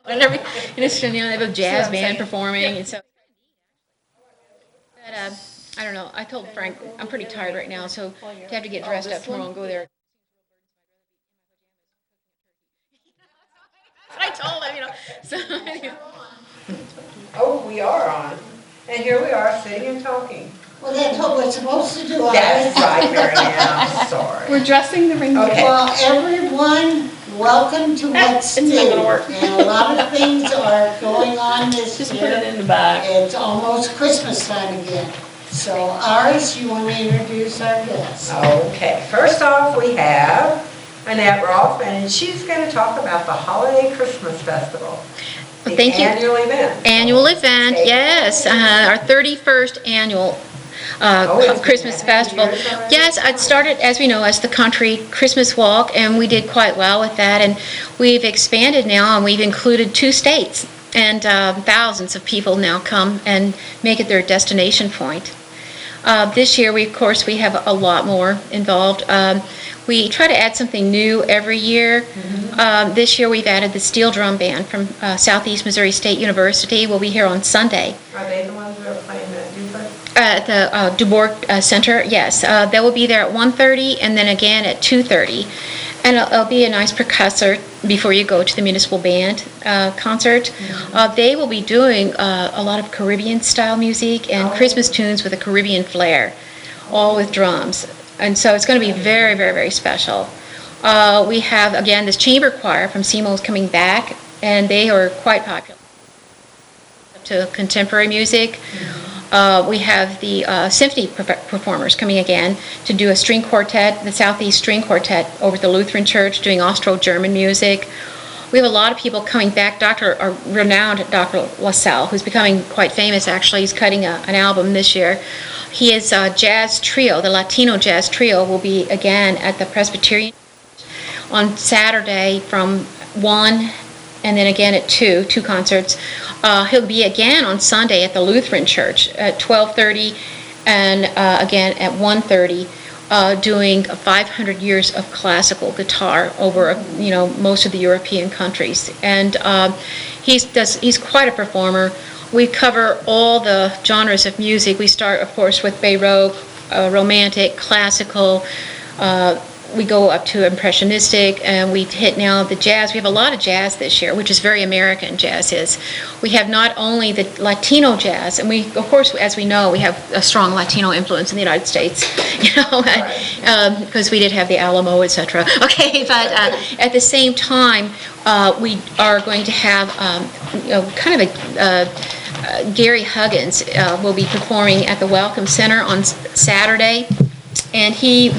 And they have a jazz band performing, and so. But, I don't know. I told Frank I'm pretty tired right now, so to have to get dressed up tomorrow and go there. That's what I told him, So Oh, we are on. And here we are, sitting and talking. Well, that's what we're supposed to do. That's right, Mary Ann, sorry. We're dressing the ring. Okay. Well, everyone, welcome to What's It's not New. gonna work. And a lot of things are going on this Just put it year. in the back. It's almost Christmas time again. So Iris, you want to introduce our guest? Okay, first off, we have Annette Rolfe, and she's going to talk about the Holiday Christmas Festival. Well, thank you. The annual event. Annual event, Okay. yes, our 31st annual It's been Christmas a festival. years already? Yes, it started, as we know, as the country Christmas walk, and we did quite well with that. And we've expanded now, and we've included 2 states, and thousands of people now come and make it their destination point. This year, of course, we have a lot more involved. We try to add something new every year. This year, we've added the Steel Drum Band from Southeast Missouri State University. We'll be here on Sunday. Are they the ones that are playing that Duper? At the DuBourg Center, yes. They will be there at 1:30 and then again at 2:30. And it'll be a nice percussor before you go to the municipal band concert. They will be doing a lot of Caribbean-style music and Christmas tunes with a Caribbean flair, all with drums. And so it's going to be very, very, very special. We have, again, this chamber choir from SEMO is coming back, and they are quite popular to contemporary music. We have the symphony performers coming again to do a string quartet, the Southeast String Quartet over at the Lutheran Church, doing Austro-German music. We have a lot of people coming back. Renowned Dr. LaSalle, who's becoming quite famous, actually. He's cutting an album this year. His jazz trio, the Latino jazz trio, will be again at the Presbyterian on Saturday from 1 and then again at 2 concerts. He'll be again on Sunday at the Lutheran Church at 12:30 and again at 1:30, doing 500 years of classical guitar over most of the European countries. And he's quite a performer. We cover all the genres of music. We start, of course, with Baroque, romantic, classical. We go up to impressionistic, and we hit now the jazz. We have a lot of jazz this year, which is very American, jazz is. We have not only the Latino jazz, and we, of course, as we know, we have a strong Latino influence in the United States, because we did have the Alamo, etc. Okay, but at the same time, we are going to have kind of a Gary Huggins will be performing at the Welcome Center on Saturday, and he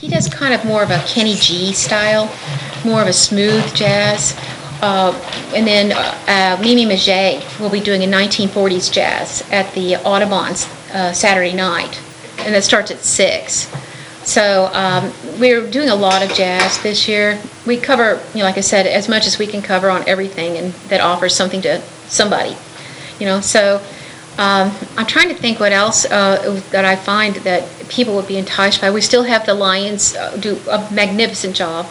does kind of more of a Kenny G style, more of a smooth jazz. And then Mimi Maget will be doing a 1940s jazz at the Audubon's Saturday night, and that starts at 6. So we're doing a lot of jazz this year. We cover, like I said, as much as we can cover on everything, and that offers something to somebody. So I'm trying to think what else that I find that people would be enticed by. We still have the Lions do a magnificent job.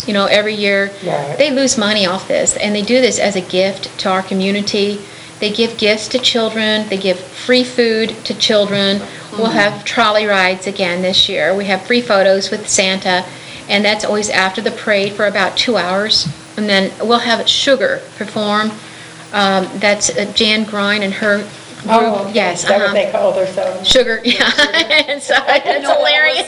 Every year they lose money off this, and they do this as a gift to our community. They give gifts to children. They give free food to children. We'll have trolley rides again this year. We have free photos with Santa, and that's always after the parade for about 2 hours. And then we'll have Sugar perform. That's Jan Grine and her group. Oh, okay. Yes. Is that what they call themselves? Sugar, yeah. And so it's hilarious.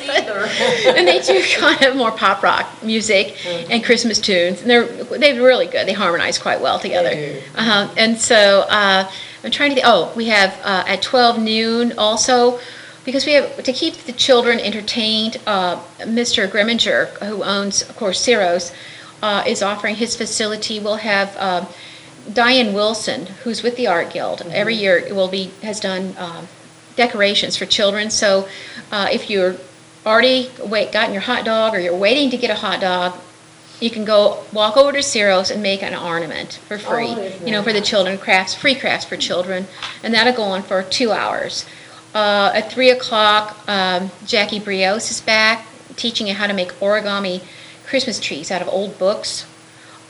And they do kind of more pop rock music and Christmas tunes. And they're really good. They harmonize quite well together. They do. And so I'm trying to think. Oh, we have at 12 noon also, because we have to keep the children entertained. Mr. Grimminger, who owns, of course, Ciro's, is offering his facility. We'll have Diane Wilson, who's with the Art Guild. Every year has done decorations for children. So if you're already gotten your hot dog, or you're waiting to get a hot dog, you can go walk over to Ciro's and make an ornament for free. For the children, free crafts for children, and that'll go on for 2 hours. At 3 o'clock, Jackie Brios is back, teaching you how to make origami Christmas trees out of old books.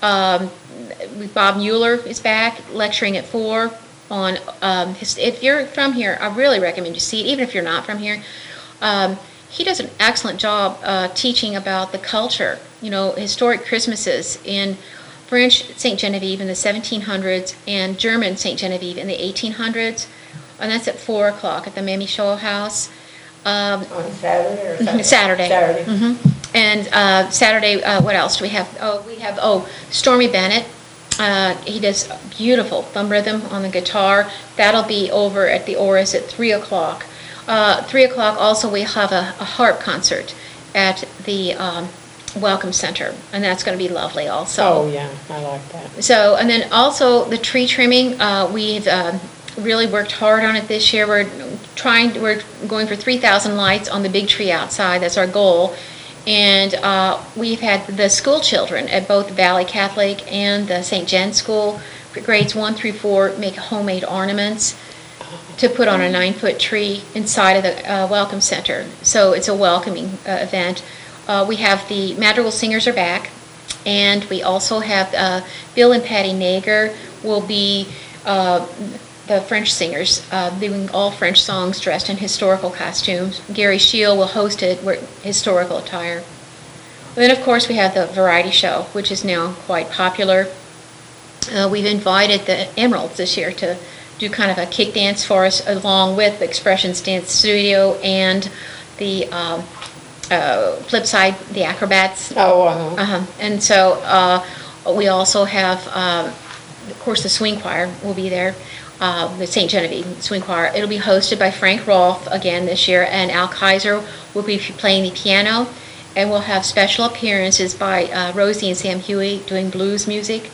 Bob Mueller is back lecturing at 4 on, if you're from here, I really recommend you see it, even if you're not from here. He does an excellent job teaching about the culture, historic Christmases in French St. Genevieve in the 1700s and German St. Genevieve in the 1800s. And that's at 4 o'clock at the Mamie Shaw House. On Saturday or Sunday? Saturday. Saturday. And Saturday, what else do we have? We have Stormy Bennett. He does beautiful thumb rhythm on the guitar. That'll be over at the Oris at 3 o'clock. 3 o'clock also we have a harp concert at the Welcome Center, and that's going to be lovely also. Oh, yeah, I like that. So, and then also the tree trimming, we've really worked hard on it this year. We're going for 3,000 lights on the big tree outside. That's our goal. And we've had the school children at both Valley Catholic and the St. Jen's School, grades 1 through 4, make homemade ornaments to put on a 9-foot tree inside of the Welcome Center. So it's a welcoming event. We have the Madrigal Singers are back, and we also have Bill and Patty Nager will be the French singers doing all French songs dressed in historical costumes. Gary Shield will host it with historical attire. Then, of course, we have the variety show, which is now quite popular. We've invited the Emeralds this year to do kind of a kick dance for us, along with the Expressions Dance Studio and the flip side, the Acrobats. Oh, And so we also have, of course, the swing choir will be there, the St. Genevieve Swing Choir. It'll be hosted by Frank Rolfe again this year, and Al Kaiser will be playing the piano, and we'll have special appearances by Rosie and Sam Huey doing blues music.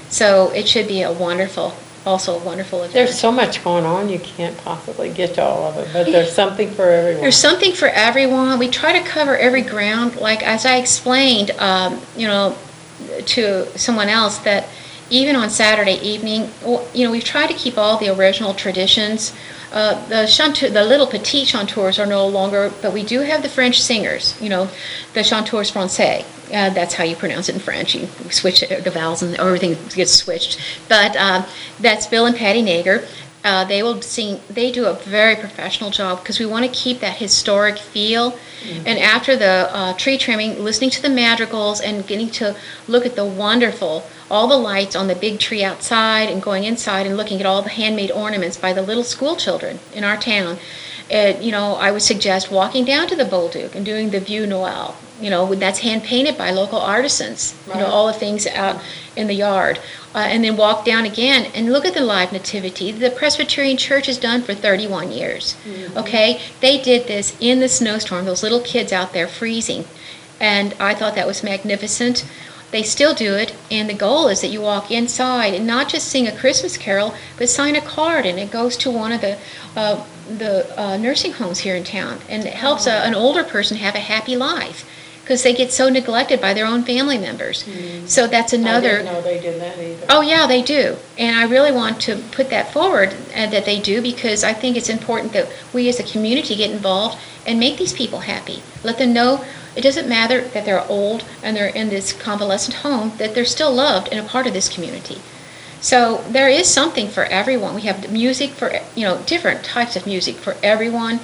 So it should be a wonderful event. there's so much going on, you can't possibly get to all of it, but there's something for everyone. There's something for everyone. We try to cover every ground. Like as I explained, to someone else, that even on Saturday evening, we've tried to keep all the original traditions. The little petite chanteurs are no longer, but we do have the French singers. The chanteurs français. That's how you pronounce it in French. You switch the vowels and everything gets switched. But that's Bill and Patty Nager. They will sing. They do a very professional job because we want to keep that historic feel. Mm-hmm. And after the tree trimming, listening to the madrigals and getting to look at the wonderful, all the lights on the big tree outside, and going inside and looking at all the handmade ornaments by the little school children in our town. I would suggest walking down to the Bolduc and doing the Vieux Noël. That's hand painted by local artisans. Right. All the things out in the yard. And then walk down again and look at the live nativity. The Presbyterian Church has done for 31 years. Mm-hmm. Okay? They did this in the snowstorm, those little kids out there freezing. And I thought that was magnificent. They still do it, and the goal is that you walk inside and not just sing a Christmas carol, but sign a card, and it goes to one of the nursing homes here in town, and it helps an older person have a happy life because they get so neglected by their own family members. Mm. So that's another. I didn't know they did that either. Oh yeah, they do, and I really want to put that forward that they do, because I think it's important that we as a community get involved and make these people happy. Let them know. It doesn't matter that they're old and they're in this convalescent home, that they're still loved and a part of this community. So there is something for everyone. We have music for, different types of music for everyone.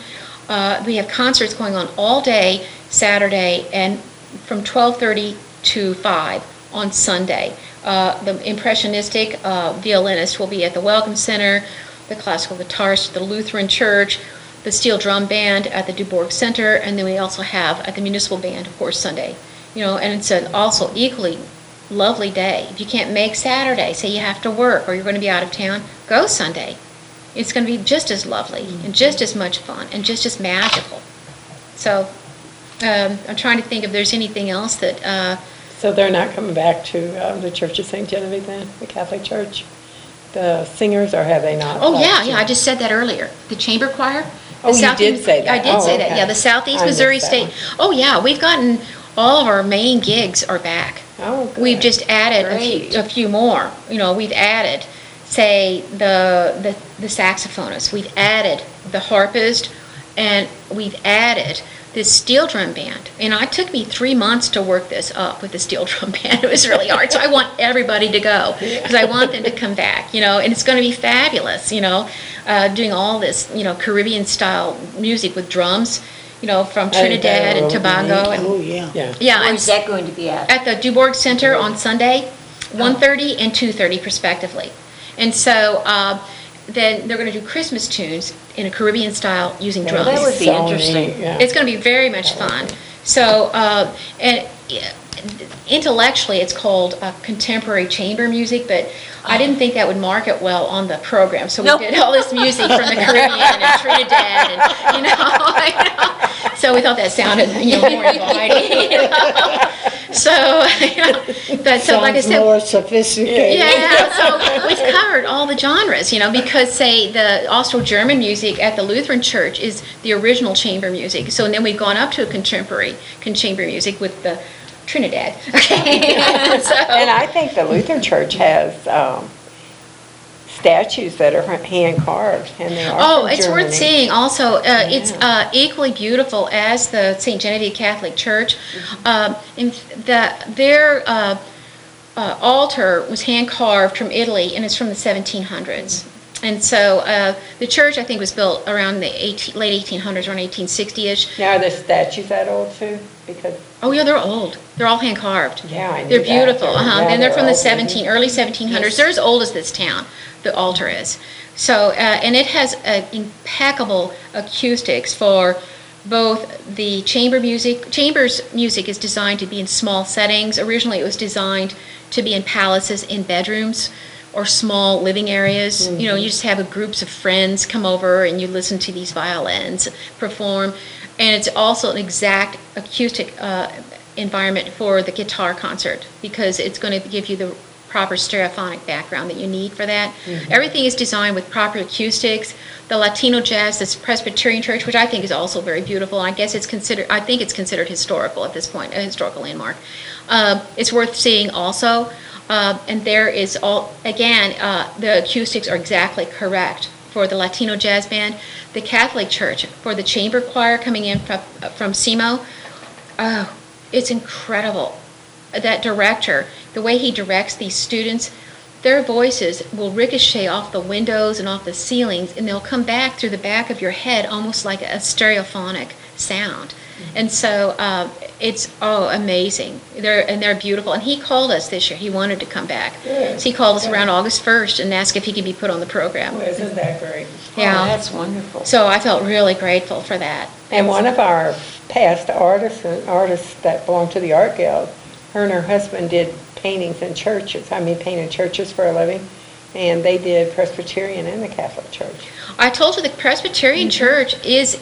We have concerts going on all day Saturday and from 12:30 to 5 on Sunday. The impressionistic violinist will be at the Welcome Center, the classical guitarist at the Lutheran Church, the steel drum band at the Dubourg Center, and then we also have at the Municipal Band, of course, Sunday. And it's an also equally lovely day. If you can't make Saturday, say you have to work or you're going to be out of town, go Sunday. It's going to be just as lovely and just as much fun and just as magical. So I'm trying to think if there's anything else that... So they're not coming back to the Church of St. Genevieve then, the Catholic Church? The singers, or have they not? Oh, yeah, I just said that earlier. The chamber choir. Oh, you did say that. I did say that, okay. yeah. The Southeast I missed Missouri that State. one. Oh, yeah, we've gotten, all of our main gigs are back. Oh, good. We've just added Great. a few more. We've added, say, the saxophonist. We've added the harpist, and we've added this steel drum band. And it took me 3 months to work this up with the steel drum band. It was really hard. So I want everybody to go because I want them to come back, and it's going to be fabulous, doing all this, Caribbean style music with drums, from Trinidad and Tobago. And, Oh, yeah. Yeah. yeah, Where and is that going to be at? at the Dubourg Center on Sunday, 1:30 and 2:30 respectively. And so then they're going to do Christmas tunes in a Caribbean style using Yeah, drums. That would be so interesting. neat, yeah. It's going to be very much fun. So, and intellectually, it's called contemporary chamber music, but I didn't think that would market well on the program. So we No. did all this music from the Caribbean and Trinidad, and so we thought that sounded more inviting. So, but so like I Sounds said, more sophisticated. yeah, so we've covered all the genres, because say the Austro-German music at the Lutheran Church is the original chamber music. So then we've gone up to a contemporary chamber music with the Trinidad. Okay. And So, I think the Lutheran Church has statues that are hand carved, and they are oh, from it's Germany. worth seeing. Also, it's equally beautiful as the St. Genevieve Catholic Church. In their altar was hand carved from Italy, and it's from the 1700s. And so the church, I think, was built around the late 1800s, around 1860-ish. Now, are the statues that old too? Because, Oh yeah, they're old. They're all hand carved. yeah, I knew They're that. beautiful. Yeah, And they're from the old. early 1700s. They're as old as this town. The altar is. So and it has impeccable acoustics for both the chamber music. Chamber's music is designed to be in small settings. Originally, it was designed to be in palaces, in bedrooms, or small living areas. You just have groups of friends come over and you listen to these violins perform. And it's also an exact acoustic environment for the guitar concert because it's going to give you the proper stereophonic background that you need for that. Everything is designed with proper acoustics. The Latino jazz, this Presbyterian church, which I think is also very beautiful. I think it's considered historical at this point, a historical landmark. It's worth seeing also. And there is the acoustics are exactly correct for the Latino jazz band. The Catholic Church, for the chamber choir coming in from SEMO, it's incredible. That director, the way he directs these students, their voices will ricochet off the windows and off the ceilings, and they'll come back through the back of your head almost like a stereophonic sound. And so it's amazing. They're beautiful. And he called us this year. He wanted to come back. Good. So he called us around August 1st and asked if he could be put on the program. Oh, isn't that great? Yeah. Oh, that's wonderful. So I felt really grateful for that. And one of our past artists that belong to the Art Guild, her and her husband did paintings in churches. Painted churches for a living. And they did Presbyterian and the Catholic Church. I told you the Presbyterian Church is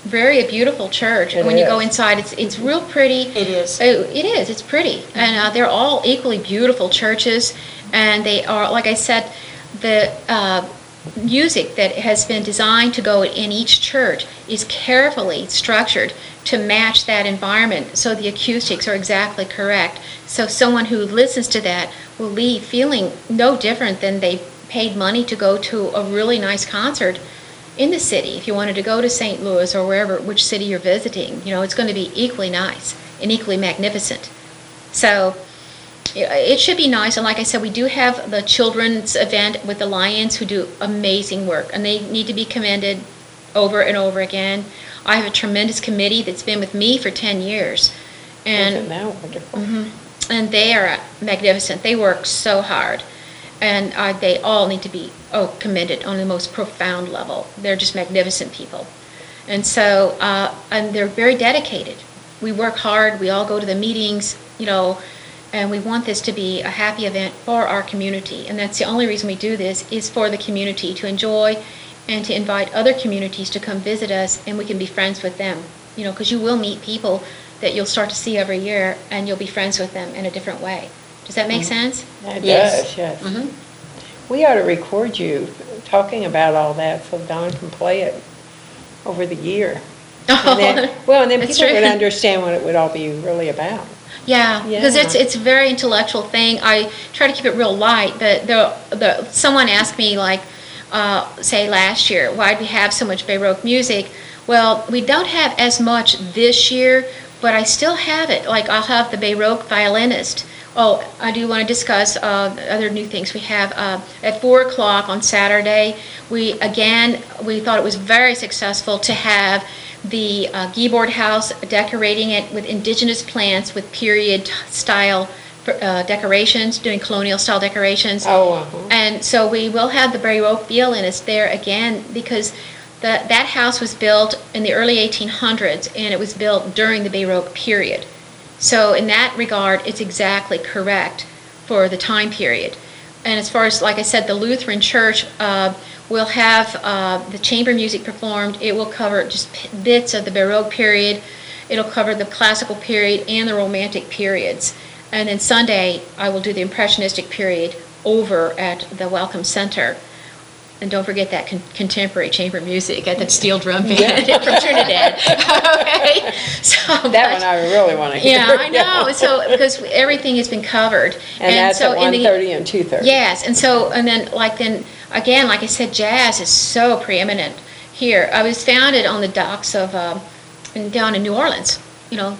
very a beautiful church. It When you go is. inside, it's real pretty. It is. It is. It's pretty, and they're all equally beautiful churches. And they are, like I said, the music that has been designed to go in each church is carefully structured to match that environment, so the acoustics are exactly correct. So someone who listens to that will leave feeling no different than they paid money to go to a really nice concert in the city. If you wanted to go to St. Louis or which city you're visiting, it's going to be equally nice and equally magnificent. So it should be nice. And like I said, we do have the children's event with the Lions who do amazing work, and they need to be commended over and over again. I have a tremendous committee that's been with me for 10 years. Isn't that wonderful? And they are magnificent. They work so hard. And they all need to be commended on the most profound level. They're just magnificent people. And so, and they're very dedicated. We work hard. We all go to the meetings, and we want this to be a happy event for our community. And that's the only reason we do this, is for the community to enjoy and to invite other communities to come visit us, and we can be friends with them. Because you will meet people that you'll start to see every year, and you'll be friends with them in a different way. Does that make sense? It Yes. does, yes. We ought to record you talking about all that so Don can play it over the year. And then That's people would true. understand what it would all be really about. Yeah, because Yeah. it's a very intellectual thing. I try to keep it real light, but someone asked me, like, say last year, why do we have so much Baroque music? Well, we don't have as much this year, but I still have it. Like, I'll have the Baroque violinist. Oh, I do want to discuss other new things. We have at 4 o'clock on Saturday, we thought it was very successful to have the Guibord House decorating it with indigenous plants with period style decorations, doing colonial style decorations. Oh, uh-huh. And so we will have the Baroque violinist there again because that house was built in the early 1800s and it was built during the Baroque period. So in that regard, it's exactly correct for the time period. And as far as, like I said, the Lutheran Church will have the chamber music performed. It will cover just bits of the Baroque period. It'll cover the classical period and the Romantic periods. And then Sunday, I will do the Impressionistic period over at the Welcome Center. And don't forget that contemporary chamber music at the steel drum band from Trinidad. Okay, so That one I really want to hear. yeah, I know. So because everything has been covered, And that's so at in the- 1:30 and 2:30. Yes, and so then again, like I said, jazz is so preeminent here. I was founded on the docks of down in New Orleans. You know,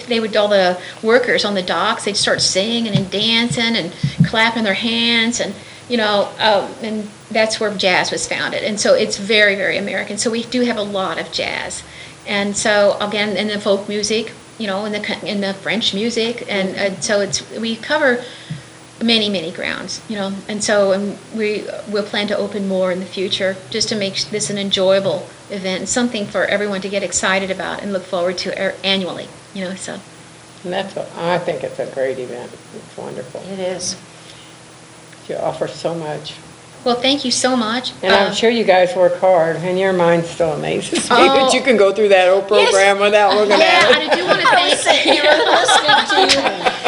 they would all the workers on the docks. They'd start singing and dancing and clapping their hands and. And that's where jazz was founded. And so it's very, very American. So we do have a lot of jazz. And so, again, in the folk music, in the French music. And so we cover many, many grounds, And so we will plan to open more in the future just to make this an enjoyable event and something for everyone to get excited about and look forward to annually, so. And I think it's a great event. It's wonderful. It is. You offer so much. Well, thank you so much. And I'm sure you guys work hard, and your mind still amazes me Oh. that you can go through that whole program without looking at Yeah, it. and I do want to thank You were listening to you.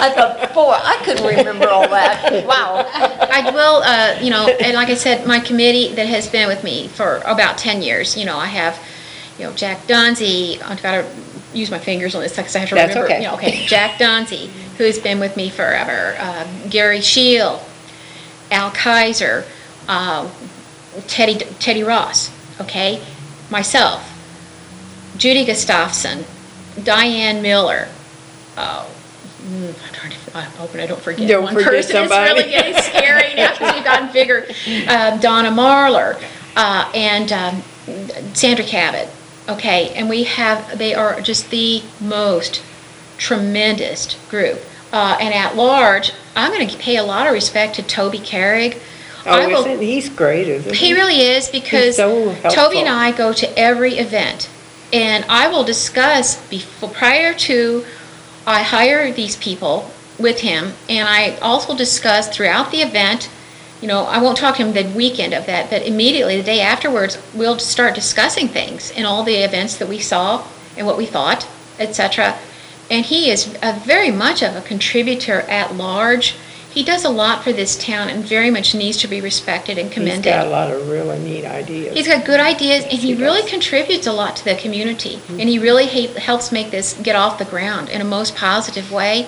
I thought, boy, I couldn't remember all that. Wow. I will, and like I said, my committee that has been with me for about 10 years, I have, Jack Donzie, I've got to use my fingers on this because I have to That's remember. okay. Jack Donzie, who has been with me forever, Gary Shield, Al Kaiser, Teddy Ross, okay, myself, Judy Gustafson, Diane Miller, I'm hoping I don't forget Don't one forget person. somebody. It's really getting scary now because we've gotten bigger. Donna Marlar and Sandra Cabot, okay, and they are just the most tremendous group. And at large, I'm going to pay a lot of respect to Toby Carrig. He's great, isn't he? He really is because He's so helpful. Toby and I go to every event, and I will discuss prior to I hire these people with him, and I also discuss throughout the event. I won't talk to him the weekend of that, but immediately the day afterwards, we'll start discussing things in all the events that we saw and what we thought, etc. And he is very much of a contributor at large. He does a lot for this town and very much needs to be respected and commended. He's got a lot of really neat ideas. He's got good ideas, and he He really does. contributes a lot to the community. And he really helps make this get off the ground in a most positive way.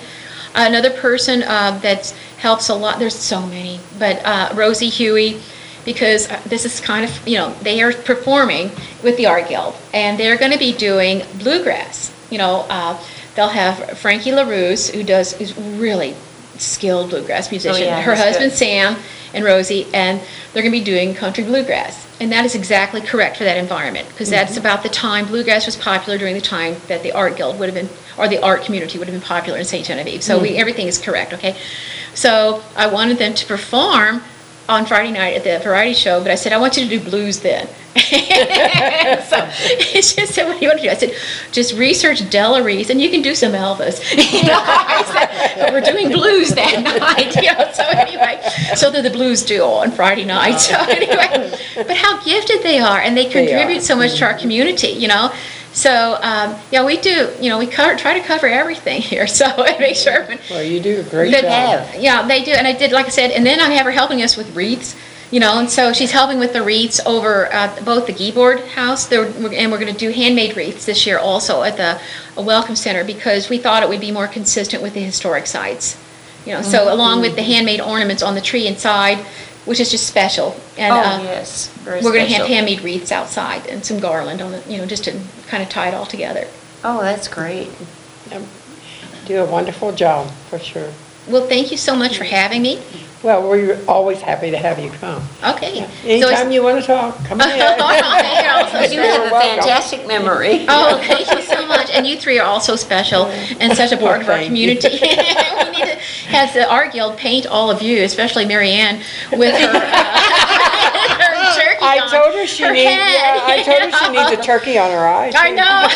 Another person that helps a lot, there's so many, but Rosie Huey, because this is kind of, they are performing with the Art Guild, and they're going to be doing bluegrass. They'll have Frankie LaRuse, who's really skilled bluegrass musician. yeah, Her he's husband good. Sam and Rosie, and they're going to be doing country bluegrass. And that is exactly correct for that environment, because that's about the time bluegrass was popular, during the time that the Art Guild would have been, or the art community would have been popular in St. Genevieve. So everything is correct, okay? So I wanted them to perform on Friday night at the variety show, but I said, I want you to do blues then. So she said, what do you want to do? I said, just research Della Reese, and you can do some Elvis. I said, but we're doing blues that night. So anyway, so they're the blues duo on Friday night. So anyway, but how gifted they are, and they contribute so much to our community, So, we do, we try to cover everything here, so I make sure. Well, you do a great But, job. yeah, they do, and I did, like I said, and then I have her helping us with wreaths, and so she's helping with the wreaths over both the Guibord House, and we're going to do handmade wreaths this year also at the Welcome Center, because we thought it would be more consistent with the historic sites. So along with the handmade ornaments on the tree inside, which is just special. And, Yes, very we're going to have special. handmade wreaths outside and some garland on it, just to kind of tie it all together. Oh, that's great. Do a wonderful job, for sure. Well, thank you so much for having me. Well, we're always happy to have you come. Okay. So Anytime you want to talk, come in. You have a welcome. fantastic memory. Oh, thank you so much. And you three are all so special and such a part of our Thank you. community. We need to have the Art Guild paint all of you, especially Mary Ann, with her, her turkey I on told her she her needs, head. yeah, I told her she needs a turkey on her eye. I know.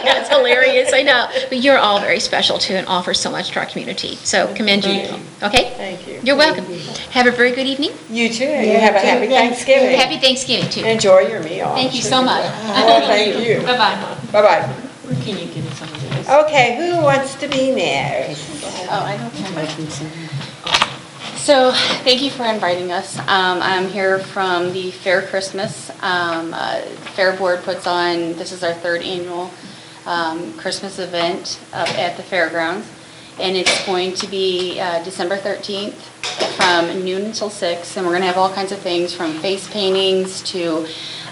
That's hilarious. I know. But you're all very special too and offer so much to our community. So commend you. Okay? Thank you. You're welcome. Have a very good evening. You too, and you have a happy Happy Thanksgiving. Thanksgiving. Happy Thanksgiving too. Enjoy your meal. Thank you so much. Well, thank you. Bye-bye. Bye-bye. Can you get us some of this? Okay, who wants to be next? Oh, I don't have So, thank you for inviting us. I'm here from the Fair Christmas. Fair Board puts on, this is our third annual Christmas event up at the fairgrounds. And it's going to be December 13th from noon until 6. And we're going to have all kinds of things from face paintings to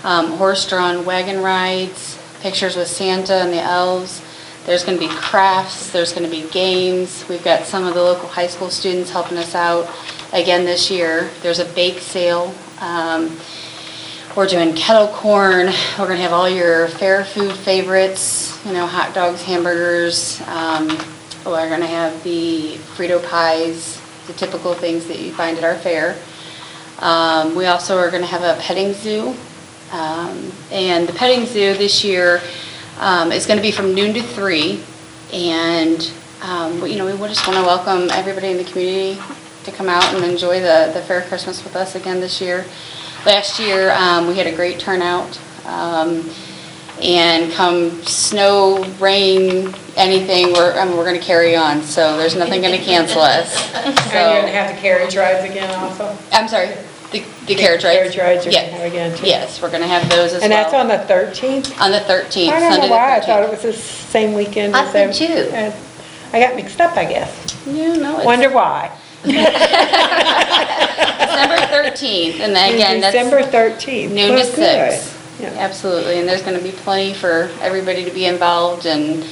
horse-drawn wagon rides, pictures with Santa and the elves. There's going to be crafts, there's going to be games. We've got some of the local high school students helping us out again this year. There's a bake sale. We're doing kettle corn. We're going to have all your fair food favorites, hot dogs, hamburgers. We're going to have the Frito pies, the typical things that you find at our fair. We also are going to have a petting zoo. And the petting zoo this year is going to be from noon to 3. And, we just want to welcome everybody in the community to come out and enjoy the Fair Christmas with us again this year. Last year, we had a great turnout. And come snow, rain, anything, we're going to carry on. So there's nothing going to cancel us. And you're gonna have the carriage rides again also? I'm sorry, the carriage rides? Carriage rides you're gonna Yeah. have again too? Yes, we're going to have those as well. And that's on the 13th? On the 13th, I don't Sunday know why, I the thought 13th. it was the same weekend I as did every- too. I got mixed up, I guess. Yeah, no, it's Wonder why? December 13th, and then again, that's December 13th. noon to Well, good. 6. Yeah. Absolutely, and there's going to be plenty for everybody to be involved and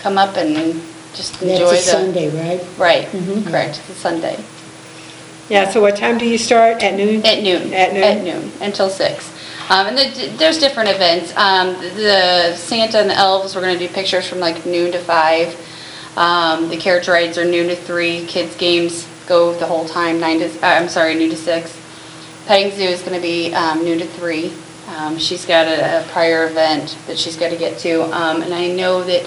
come up and just enjoy That's the... a Sunday, right? Right, correct, it's a Sunday. Yeah, so what time do you start? At noon? At noon. At noon? At noon, until 6. And there's different events. The Santa and the elves, we're going to do pictures from like noon to 5. The carriage rides are noon to 3. Kids' games go the whole time, noon to 6. Petting zoo is going to be noon to 3. She's got a prior event that she's got to get to. And I know that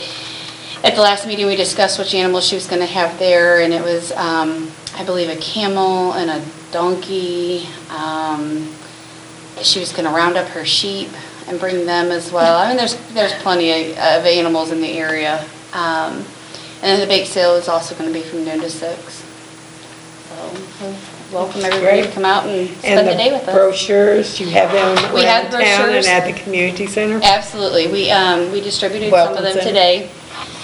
at the last meeting, we discussed which animals she was going to have there, and it was, I believe, a camel and a donkey. She was going to round up her sheep and bring them as well. I mean, there's plenty of animals in the area. And then the bake sale is also going to be from noon to 6. So we welcome everybody to come out and spend the day with And the us. brochures, you have them We have around town and brochures. at the community center? Absolutely. We distributed some Welcome of them center. today.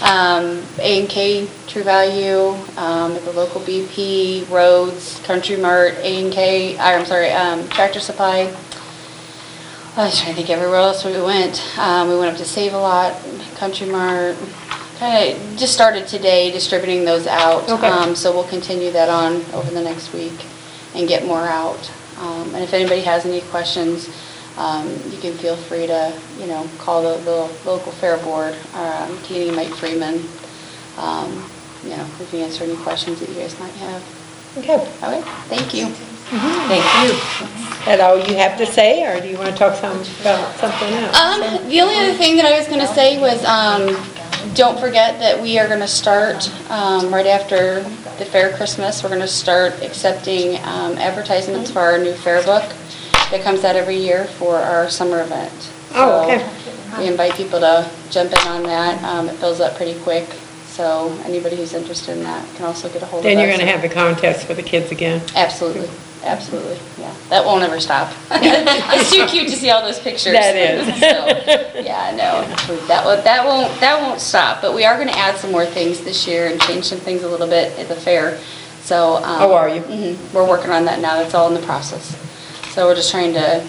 A&K, True Value, at the local BP, Rhodes, Country Mart, A&K, Tractor Supply. I was trying to think everywhere else we went. We went up to Save-A-Lot, Country Mart. Kind of just started today distributing those out. Okay. So we'll continue that on over the next week and get more out. And if anybody has any questions, you can feel free to, call the local fair board, Katie and Mike Freeman. We can answer any questions that you guys might have. Okay. Okay, thank you. Thank you. That all you have to say, or do you want to talk about something else? The only other thing that I was going to say was, don't forget that we are going to start, right after the Fair Christmas, we're going to start accepting advertisements for our new fair book that comes out every year for our summer event. Oh, okay. So we invite people to jump in on that. It fills up pretty quick, so anybody who's interested in that can also get a hold of us. Then you're going to have the contest for the kids again. Absolutely, yeah. That won't ever stop. It's too cute to see all those pictures. That is. So, yeah, no, that won't stop. But we are going to add some more things this year and change some things a little bit at the fair. So. Oh, are you? We're working on that now, that's all in the process. So we're just trying to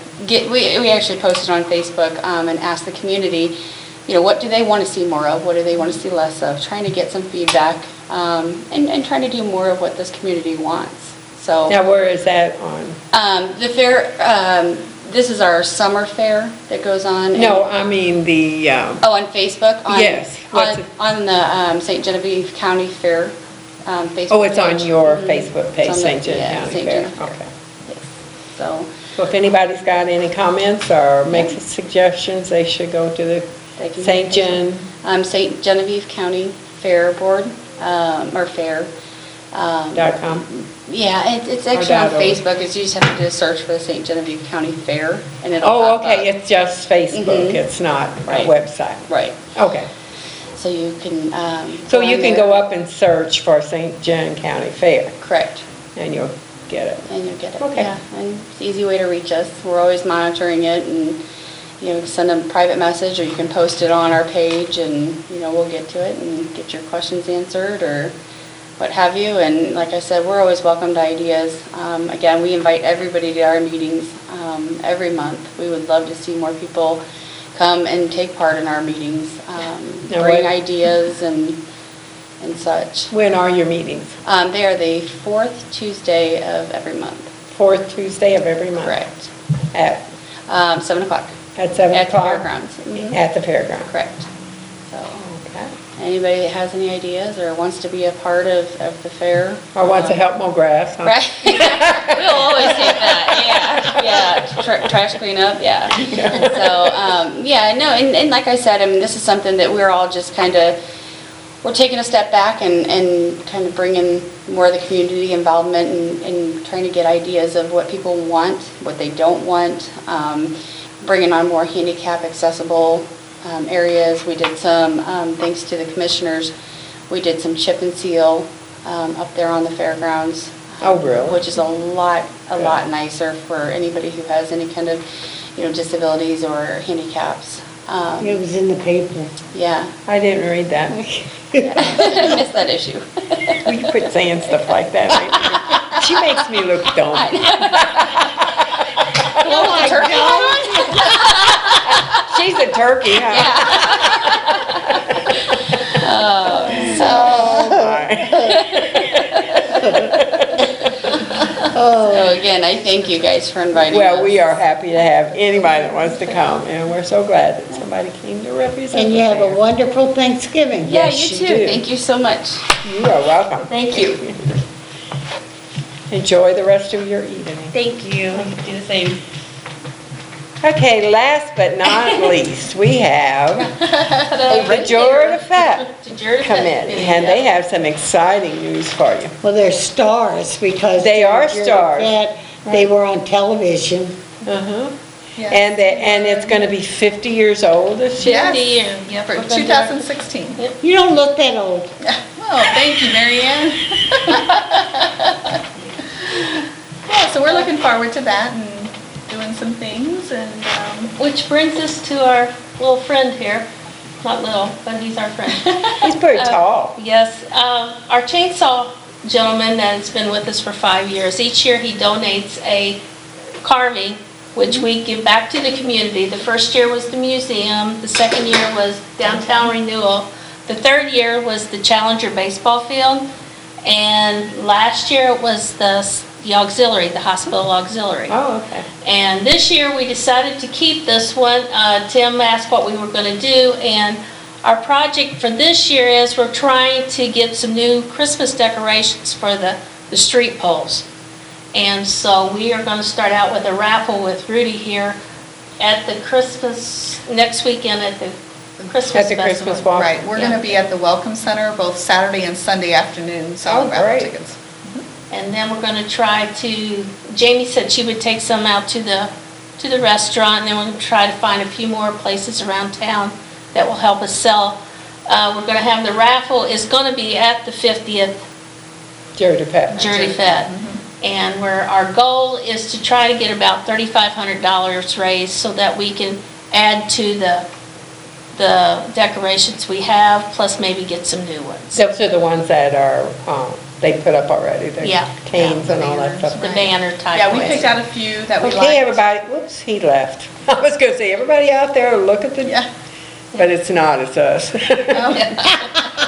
we actually posted on Facebook and asked the community, what do they want to see more of? What do they want to see less of? Trying to get some feedback and trying to do more of what this community wants. So. Now, where is that on? The fair, this is our summer fair that goes on. No, I mean the, Oh, on Facebook? Yes. What's it? On the St. Genevieve County Fair Facebook page. oh, it's on your Facebook It's page, on the- St. John yeah, County St. Fair. John Fair. Okay. So So if anybody's got any comments or makes suggestions, they should go to the they can. St. John. St. Genevieve County Fair Board, or Fair. .com. Yeah, it's actually on .org. Facebook. You just have to do a search for the St. Genevieve County Fair and it'll Oh, pop okay, up. it's just Facebook, Mhm. it's not a Right. website. Right. Okay, So you can. so go you on can there. go up and search for St. John County Fair, Correct. and you'll get it. And you'll get it. Okay. Yeah, and it's an easy way to reach us. We're always monitoring it and, send a private message or you can post it on our page and, we'll get to it and get your questions answered or what have you. And like I said, we're always welcome to ideas. Again, we invite everybody to our meetings every month. We would love to see more people come and take part in our meetings, Now bring what- ideas and such. When are your meetings? They are the fourth Tuesday of every month. Fourth Tuesday of every month? Correct. At 7 o'clock. At 7 At the o'clock? fairgrounds. Mhm. At the fairground? Correct. So, Okay. anybody that has any ideas or wants to be a part of the fair. Or wants to help mow grass, huh? Right. We'll always take that, yeah. Trash cleanup, yeah. So, no, and like I said, this is something that we're all just we're taking a step back and kind of bringing more of the community involvement and trying to get ideas of what people want, what they don't want, bringing on more handicap accessible areas. We did some, thanks to the commissioners, we did some chip and seal up there on the fairgrounds. Oh, really? Which is a lot nicer for anybody who has any kind of, disabilities or handicaps. It was in the paper. Yeah, I didn't read that. I missed that issue. Will you quit saying stuff like that? She makes me look dumb. Oh my God. She's a turkey, huh? So again, I thank you guys for inviting us. Well, we are happy to have anybody that wants to come, and we're so glad that somebody came to represent And you have a us. wonderful Thanksgiving. Yeah, Yes, you you too. do. Thank you so much. You are welcome. Thank you. Enjoy the rest of your evening. Thank you. Do the same. Okay, last but not least, we have the Georgia Fat Committee, and they have some exciting news for you. Well, they're stars because. They are they're stars. that- They were on television. Uh-huh. And it's going to be 50 years old this year? Yeah, for 2016. You don't look that old. Oh, thank you, Mary Ann. Yeah, so we're looking forward to that and doing some things and, Which brings us to our little friend here. Not little, but he's our friend. He's pretty tall. Yes, our chainsaw gentleman that's been with us for 5 years, each year he donates a carving, which we give back to the community. The first year was the museum, the second year was downtown renewal, the third year was the Challenger baseball field, and last year it was the auxiliary, the hospital auxiliary. Oh, okay. And this year, we decided to keep this one. Tim asked what we were going to do, and our project for this year is we're trying to get some new Christmas decorations for the street poles. And so we are going to start out with a raffle with Rudy here at the next weekend at the Christmas At the festival. Christmas walk? right, we're going to be at the Welcome Center both Saturday and Sunday afternoon, selling Oh, raffle great. tickets. And then we're going to try to, Jamie said she would take some out to the restaurant, and then we're going to try to find a few more places around town that will help us sell. We're going to have the raffle is going to be at the 50th Jerry Pat. Jury Fed. And our goal is to try to get about $3,500 raised so that we can add to the decorations we have, plus maybe get some new ones. Those are the ones that are, they put up already, the Yeah. canes and all that stuff. The banner type. Yeah, we ones. picked out a few that we liked. Okay, everybody, whoops, he left. I was gonna say, everybody out there, look at the, Yeah. but it's not, it's us.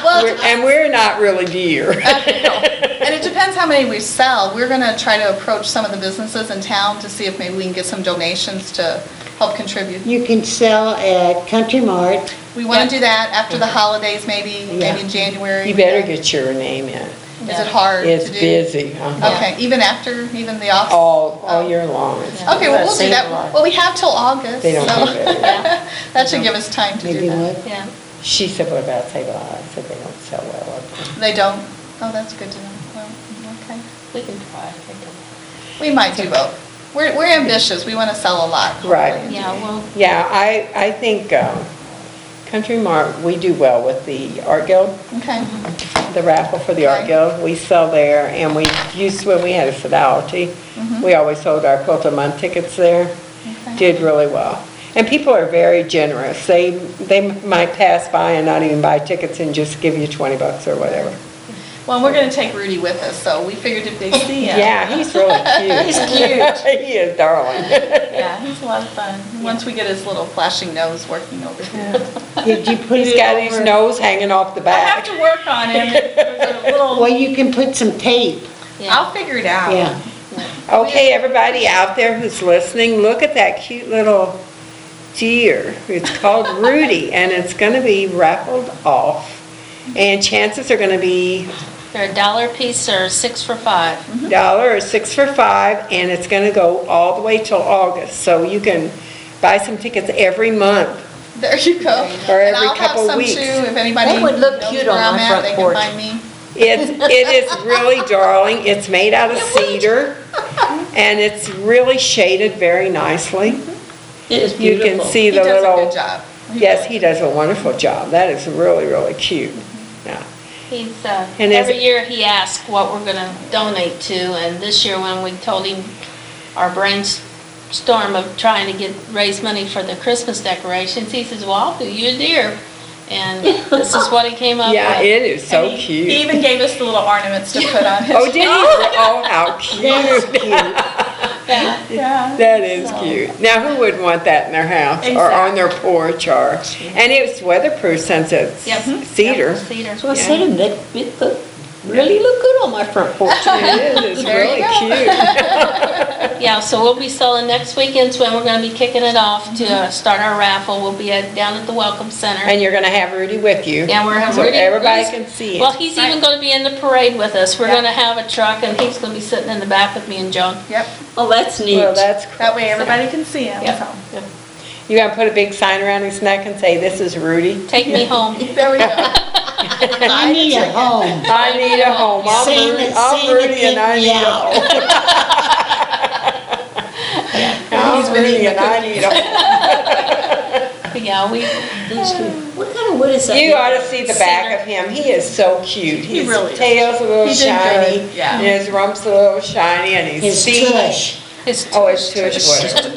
Well, And we're not really deer. and it depends how many we sell. We're gonna try to approach some of the businesses in town to see if maybe we can get some donations to help contribute. You can sell at Country Mart. We wanna do that after the holidays, maybe in January. You better get your name in. Is it hard to do? It's busy, huh? Okay, even the off? All year long. It's- Okay, well, we'll do that. Well, we have till August, They don't so do that. that should give us time to do Maybe that. what? Yeah. She said, what about Save-A-Lot? I said, they don't sell well up there. They don't? Oh, that's good to know. Well, okay. We can try. We might do both. We're ambitious. We want to sell a lot. Right. Yeah, well, Yeah, I think Country Mart, we do well with the Art Guild, Okay. the raffle for the Art Okay. Guild. We sell there, and we used, when we had a Fidelity, we always sold our Quilt a Month tickets there. Okay. Did really well. And people are very generous. They might pass by and not even buy tickets and just give you $20 or whatever. Well, we're going to take Rudy with us, so we figured if they see him. Yeah, he's really cute. He's cute. He is darling. Yeah, he's a lot of fun. Once we get his little flashing nose working over here. Did you put He's it got his over? nose hanging off the I have back. to work on him. There's a little, Well, you can put some tape, I'll figure it out. yeah. Okay, everybody out there who's listening, look at that cute little deer. It's called Rudy, and it's gonna be raffled off. And chances are gonna be they're $1 a piece or 6 for $5. $1 or 6 for $5, and it's gonna go all the way till August. So you can buy some tickets every month. There you go. Or And every I'll have couple some weeks. too, if anybody That would look knows cute where on I'm my at, front they porch. can find me. It is really darling. It's made out of cedar, and it's really shaded very nicely. It is You can see He the does a little. good job. Yes, he does a wonderful job. That is really, really cute. Yeah. He's, And is every it- year he asks what we're gonna donate to, and this year when we told him our brainstorm of trying to raise money for the Christmas decorations, he says, well, I'll do you a deer. And this is what he came up with. Yeah, it is so And he cute. even gave us the little ornaments to put on his. Oh, did he? Oh, how cute. That's cute. Yeah. That is cute. Now, who wouldn't want that in their house or on their porch or, and it's weatherproof since it's Yep. cedar. Cedar. So I said to him, that it really look good on my front porch. It is, it's There you really go. cute. Yeah, so we'll be selling next weekend's when we're gonna be kicking it off to start our raffle. We'll be down at the Welcome Center. And you're gonna have Rudy with you. And we're having So Rudy. everybody Rudy's- can see Well, it. he's even gonna be in the parade with us. We're gonna have a truck and he's gonna be sitting in the back with me and Joan. Yep, Oh, that's neat. Well, that's cool. that way everybody can see him, Yep. so. You gonna put a big sign around his neck and say, this is Rudy? Take me home. There we go. I need a home. I need a home. I'm Sing Rudy, it, I'm sing it, Rudy and I get me need a out. home. I'm Rudy and I need a home. But yeah, we, What kind of wood is that? You ought to see the back of him. He is so cute. His really is. tail's a little He did shiny. good, yeah. And his rump's a little shiny and his His feet. tush. his. Oh, his tush, whatever.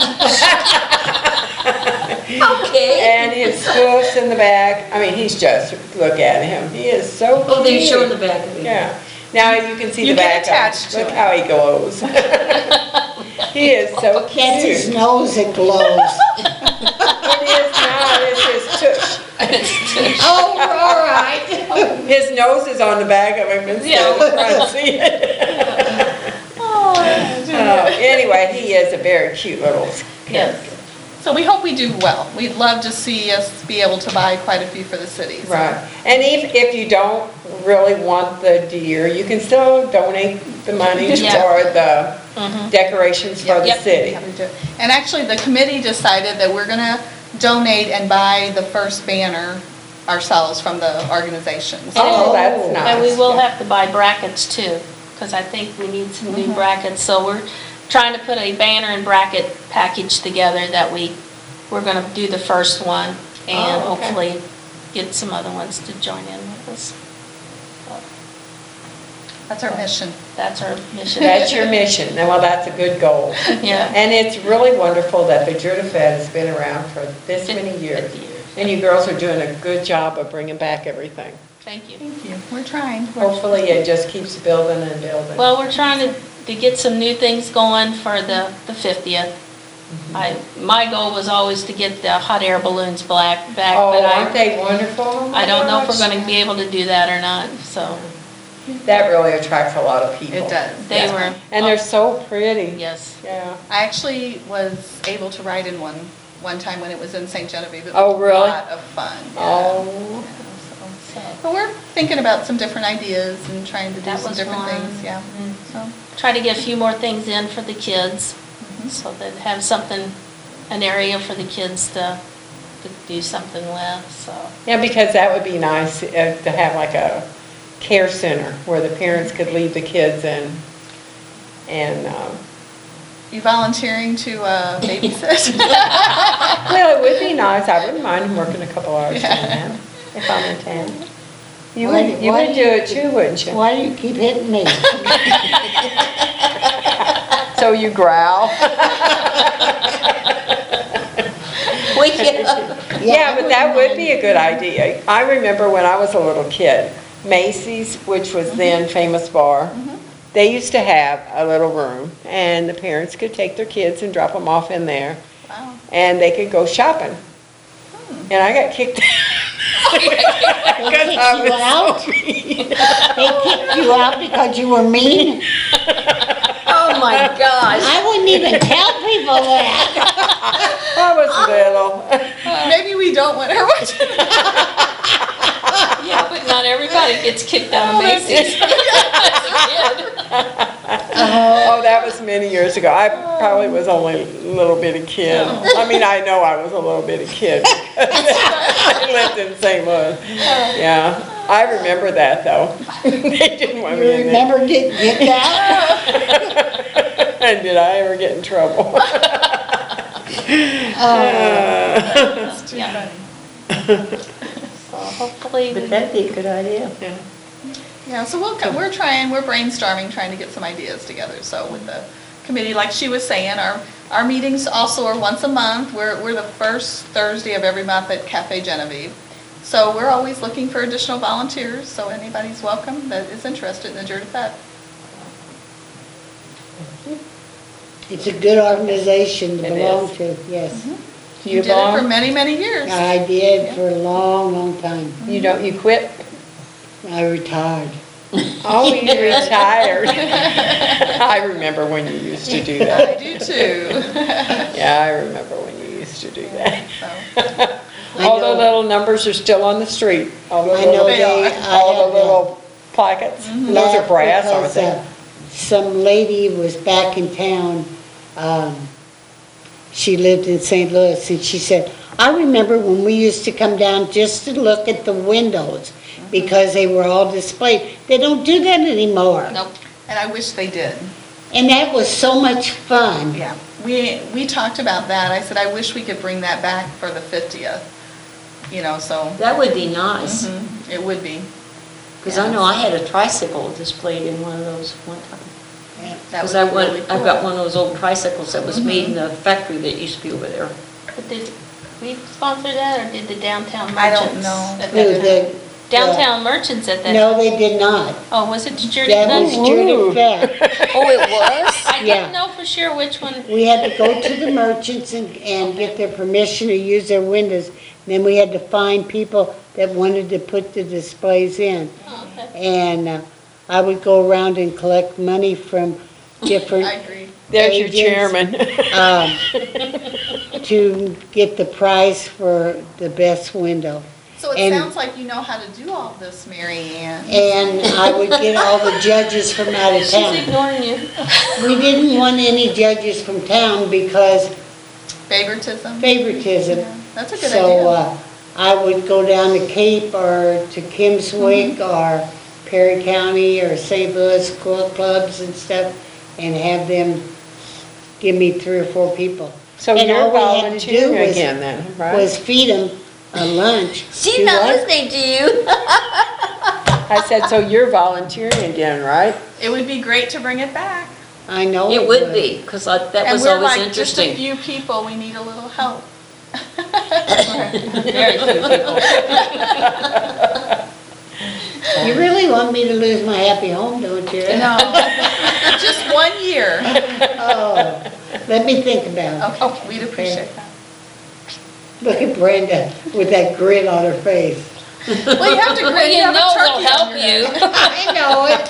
Okay. And his hoofs in the back. I mean, he's just, look at him. He is so cute. Oh, they're showing the back of it. Yeah. Now you can see You the get back attached of to him. Look it. how he glows. He is so cute. That's his nose that glows. It is not, it's his tush. Oh, all right. His nose is on the back of him instead of the front seat. Anyway, he is a very cute little character. So we hope we do well. We'd love to see us be able to buy quite a few for the city. so. Right. And if you don't really want the deer, you can still donate the money Yeah. toward the decorations for the Yep. city. And actually, the committee decided that we're gonna donate and buy the first banner ourselves from the organizations. Oh, that's nice. And we will have to buy brackets too, because I think we need some new brackets. So we're trying to put a banner and bracket package together that we're gonna do the first one and Oh, okay. hopefully get some other ones to join in with us. That's our mission. That's our mission. That's your mission. Well, that's a good goal. Yeah. And it's really wonderful that the Druid Fed has been around for this many years. 50 years. And you girls are doing a good job of bringing back everything. Thank you. Thank you. We're trying. Hopefully, it just keeps building and building. Well, we're trying to get some new things going for the 50th. My goal was always to get the hot air balloons back, Oh, but aren't they wonderful? Oh my I don't know if we're gosh. going to be able to do that or not, so That really attracts a lot of people. It does. they were. And they're so pretty. Yes. Yeah. I actually was able to ride in one time when it was in St. Genevieve. It Oh, was really? A lot of fun. Yeah. Oh, But we're thinking about some different ideas and trying to do That some was different one. things, yeah. So, Try to get a few more things in for the kids, so that have something, an area for the kids to do something with, so. yeah, because that would be nice to have like a care center where the parents could leave the kids and you volunteering to babysit? well, it would be nice. I wouldn't mind him working a couple hours doing that if I'm in town. You Why would do do it too, wouldn't you? Why do you keep hitting me? So you growl? Yeah, but that would be a good idea. I remember when I was a little kid, Macy's, which was then Famous Bar, they used to have a little room, and the parents could take their kids and drop them off in there, Wow. and they could go shopping. And I got kicked out. They kicked you out? They kicked you out because you were mean? Oh, my gosh. I wouldn't even tell people that. I was little. Maybe we don't want her watching. Yeah, but not everybody gets kicked out of Macy's. Oh, that was many years ago. I probably was only a little bitty kid. I mean, I know I was a little bitty kid because I lived in St. Louis. Yeah, I remember that though. They didn't want You me in there. remember getting kicked out? And did I ever get in trouble? It's too Yeah. funny. So hopefully, But that'd be a good idea. Yeah, so we're brainstorming, trying to get some ideas together. So with the committee, like she was saying, our meetings also are once a month. We're the first Thursday of every month at Cafe Genevieve. So we're always looking for additional volunteers, so anybody's welcome that is interested in the Journey Fed. It's a good organization to It belong is. to, yes. You did it for many, many years. I did for a long, long time. You quit? I retired. Oh, you retired. I remember when you used to do I that. do too. Yeah, I remember when you used to do that. So, All the know. little numbers are still on the street. All the I know little, They are. all the have little plackets. And those are laughed brass, aren't because, they? Some lady was back in town, she lived in St. Louis, and she said, I remember when we used to come down just to look at the windows because they were all displayed. They don't do that anymore. nope. and I wish they did. And that was so much fun. Yeah, we talked about that. I said, I wish we could bring that back for the 50th, so That would be nice, it would be. because I know I had a tricycle displayed in one of those one time. That Because would be really I've cool. got one of those old tricycles that was made in the factory that used to be over there. But did we sponsor that, or did the downtown I don't merchants? know. at No, that time? the- Downtown merchants at that? No, they did not. Oh, was it Judy? That was Judith Beck. Oh, it was? I yeah. didn't know for sure which one. We had to go to the merchants and get their permission to use their windows. Then we had to find people that wanted to put the displays in. Oh, okay. And I would go around and collect money from different I agree. There's your agents. chairman. To get the prize for the best window. So it And- sounds like you know how to do all this, Mary Ann. And I would get all the judges from out of She's town. ignoring you. We didn't want any judges from town because Favoritism? favoritism. Yeah, that's a good So idea. I would go down to Cape or to Kimmswick or Perry County or St. Louis clubs and stuff and have them give me 3 or 4 people. So And you're all we had to do volunteering was- again then, right? Was feed them a lunch. She's Do not what? listening to you. I said, so you're volunteering again, right? It would be great to bring it back. I know It would be, because that And was we're always like just a interesting. few people, we need a little help. Very few people. You really want me to lose my happy home, don't you? No, just 1 year. Oh, let me think about it. Okay, we'd appreciate that. Look at Brenda with that grin on her face. Well, you have to Well, grin, you you have a know turkey we'll help on your head. you. I know it.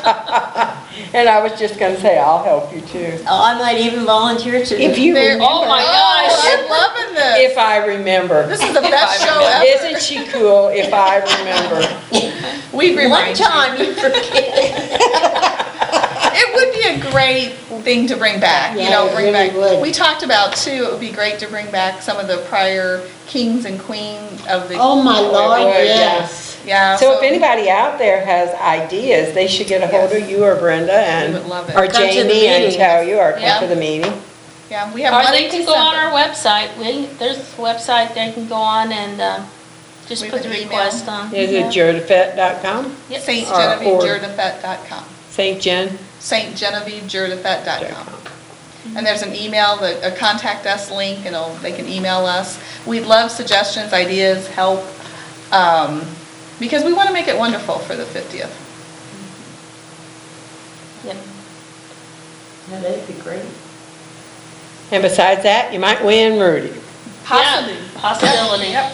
And I was just gonna say, I'll help you too. Oh, I might even volunteer to. If you There- remember. Oh, my Oh, gosh. I'm loving this. If I remember. This is the best If I show remember. ever. Isn't she cool if I remember? We'd One remind you. time you forget. It would be a great thing to bring back, you Yeah, know, it bring really back. would. We talked about too, it would be great to bring back some of the prior kings and queens of the. Oh, my Lord, would, yes. Yeah. So if anybody out there has ideas, they should get a hold of you or Brenda and, We would love it. or Come to the Jamie and meeting. tell you, or Yeah. come to the meeting. Yeah, we have Or one they in can go on December. our website. There's a website they can go on and just We put would the email. request on. Is Yeah. it jerdafet.com? Yep. StGenevieveJerdafet.com. St. Jen? StGenevieveJerdafet.com. And there's an email, a contact us link, and they can email us. We'd love suggestions, ideas, help, because we want to make it wonderful for the 50th. Yep. Yeah, that'd be great. And besides that, you might win Rudy. Possibly. Yeah, possibility. Yep.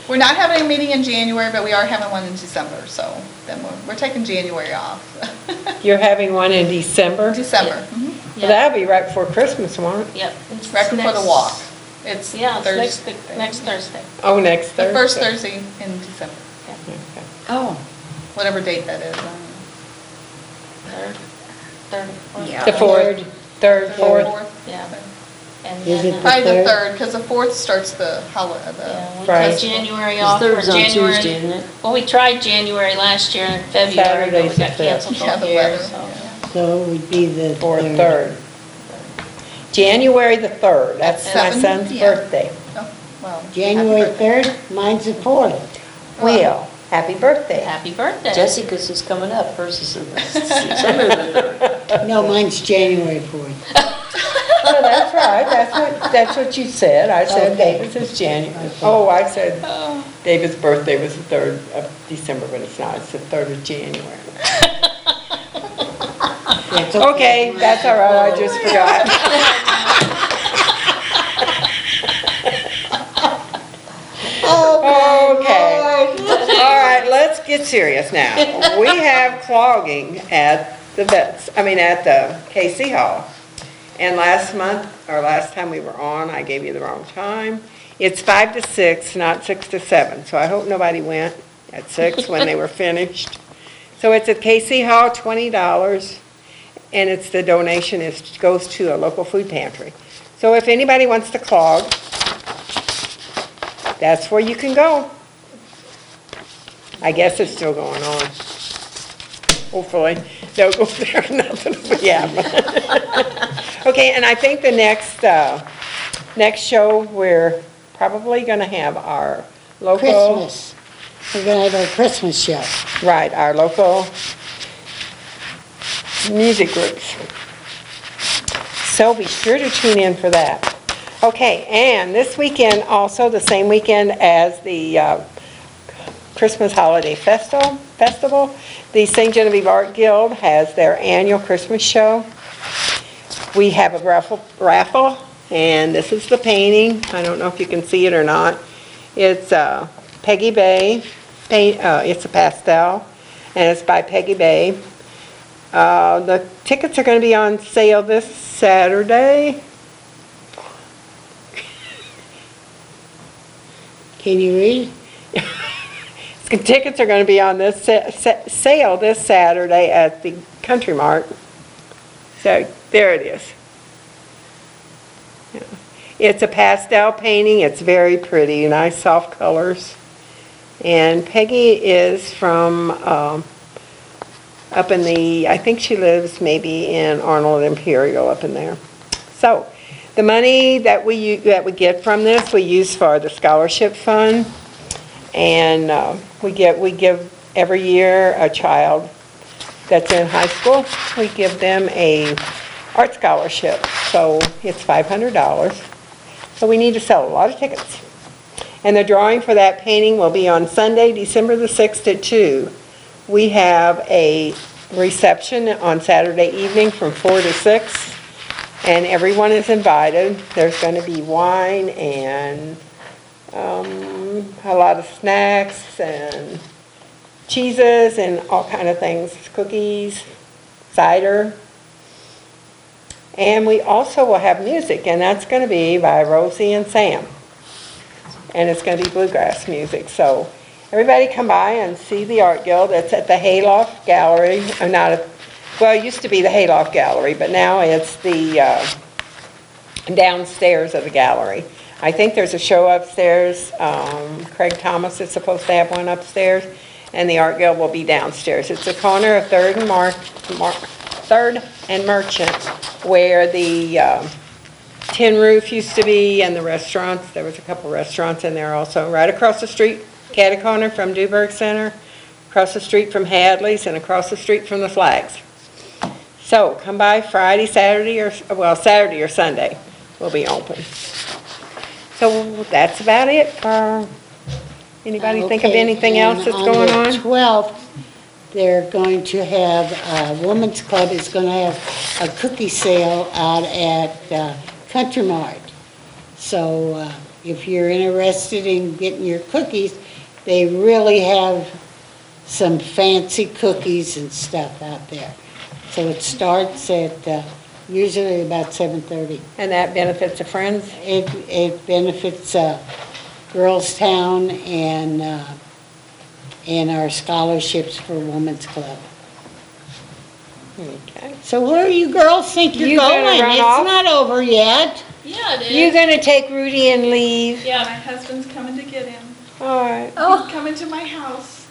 We're not having a meeting in January, but we are having one in December, so then we're taking January off. You're having one in December? December, Well, that'll be right before Christmas, won't it? Yep. It's right before the next- walk. It's Yeah, it's Thursday. next Thursday. Oh, next Thursday? The first Thursday in December, Okay. Oh. whatever date that is. Third, fourth. Yeah. The fourth, third, fourth? Yeah. And Is then, it Probably the third? third, because the 4th starts the holiday, yeah, we Friday. took January It's off for Thursday on January. Tuesday, isn't it? Well, we tried January last year in February, but Saturday's we the got fifth. canceled Yeah, both the years, weather, so. yeah. So it would be the Or third. third. January the 3rd, that's my 7 son's p.m. birthday. Oh, well, January happy birthday. 3rd, mine's the 4th. Well, happy birthday. Happy birthday. Jessica's is coming up, hers is in December the 3rd. No, mine's January 4th. No, that's right, that's what you said. I said Okay. David's is January. Oh, I said David's birthday was the 3rd of December, but it's not, it's the 3rd of January. It's Okay, that's all right, I just forgot. Okay. All right, let's get serious now. We have clogging at the at the KC Hall. And last month, or last time we were on, I gave you the wrong time. It's 5 to 6, not 6 to 7, so I hope nobody went at 6 when they were finished. So it's at KC Hall, $20, and it's the donation goes to a local food pantry. So if anybody wants to clog, that's where you can go. I guess it's still going on. Hopefully, they'll go there and nothing will be happening. Okay, and I think the next show, we're probably gonna have our local. Christmas. We're gonna have our Christmas show. Right, our local music groups. So be sure to tune in for that. Okay, and this weekend, also the same weekend as the Christmas Holiday Festival, the St. Genevieve Art Guild has their annual Christmas show. We have a raffle, and this is the painting. I don't know if you can see it or not. It's Peggy Bay. It's a pastel, and it's by Peggy Bay. The tickets are going to be on sale this Saturday. Can you read? Tickets are going to be on this sale this Saturday at the Country Mart. So there it is. Yeah. It's a pastel painting. It's very pretty, nice soft colors. And Peggy is from up in I think she lives maybe in Arnold Imperial up in there. So the money that we get from this, we use for the scholarship fund. And we give every year a child that's in high school, we give them a art scholarship. So it's $500. So we need to sell a lot of tickets. And the drawing for that painting will be on Sunday, December the 6th at 2. We have a reception on Saturday evening from 4 to 6, and everyone is invited. There's going to be wine and a lot of snacks and cheeses and all kind of things, cookies, cider. And we also will have music, and that's going to be by Rosie and Sam. And it's going to be bluegrass music. So everybody come by and see the Art Guild. It's at the Hayloft Gallery. Well, it used to be the Hayloft Gallery, but now it's the downstairs of the gallery. I think there's a show upstairs. Craig Thomas is supposed to have one upstairs, and the Art Guild will be downstairs. It's the corner of 3rd and Merchant, where the Tin Roof used to be, and the restaurants. There was a couple restaurants in there also. Right across the street, catty corner from Duberg Center, across the street from Hadley's, and across the street from the Flags. So come by Friday, Saturday or Sunday. We'll be open. So that's about it for, anybody think of Okay, anything else that's going On the on? 12th, they're going to have, Women's Club is going to have a cookie sale out at Country Mart. So if you're interested in getting your cookies, they really have some fancy cookies and stuff out there. So it starts at usually about 7:30. And that benefits the Friends? It benefits Girls Town and our scholarships for Women's Club. Okay. So where do you girls think you're You gonna going? run It's off? not over yet. Yeah, it You're is. gonna take Rudy and leave? Yeah. My husband's coming to get him. All right. He's coming to my house.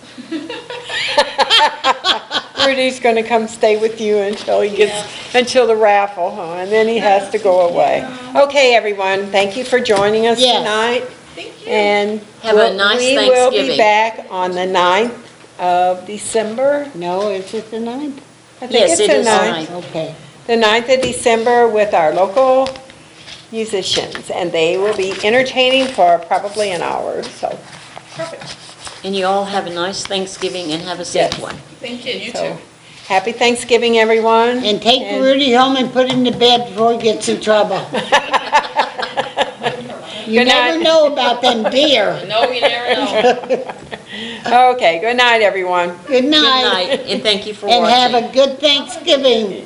Rudy's gonna come stay with you until he gets, until the raffle, huh? And then he has to go away. Okay, everyone, thank you for joining us Yes. tonight. Thank you. And Have a nice we will be Thanksgiving. back on the 9th of December. No, is it the 9th? I think Yes, it's it the is the 9th. 9th. Okay. The 9th of December with our local musicians, and they will be entertaining for probably an hour or so. Perfect. And you all have a nice Thanksgiving and have a safe Yes. one. Thank you, you So, too. happy Thanksgiving, everyone. And take Rudy home and put him to bed before he gets in trouble. You Good never night. know about them deer. No, you never know. Okay, good night, everyone. Good Good night. night, and thank you for And watching. have a good Thanksgiving.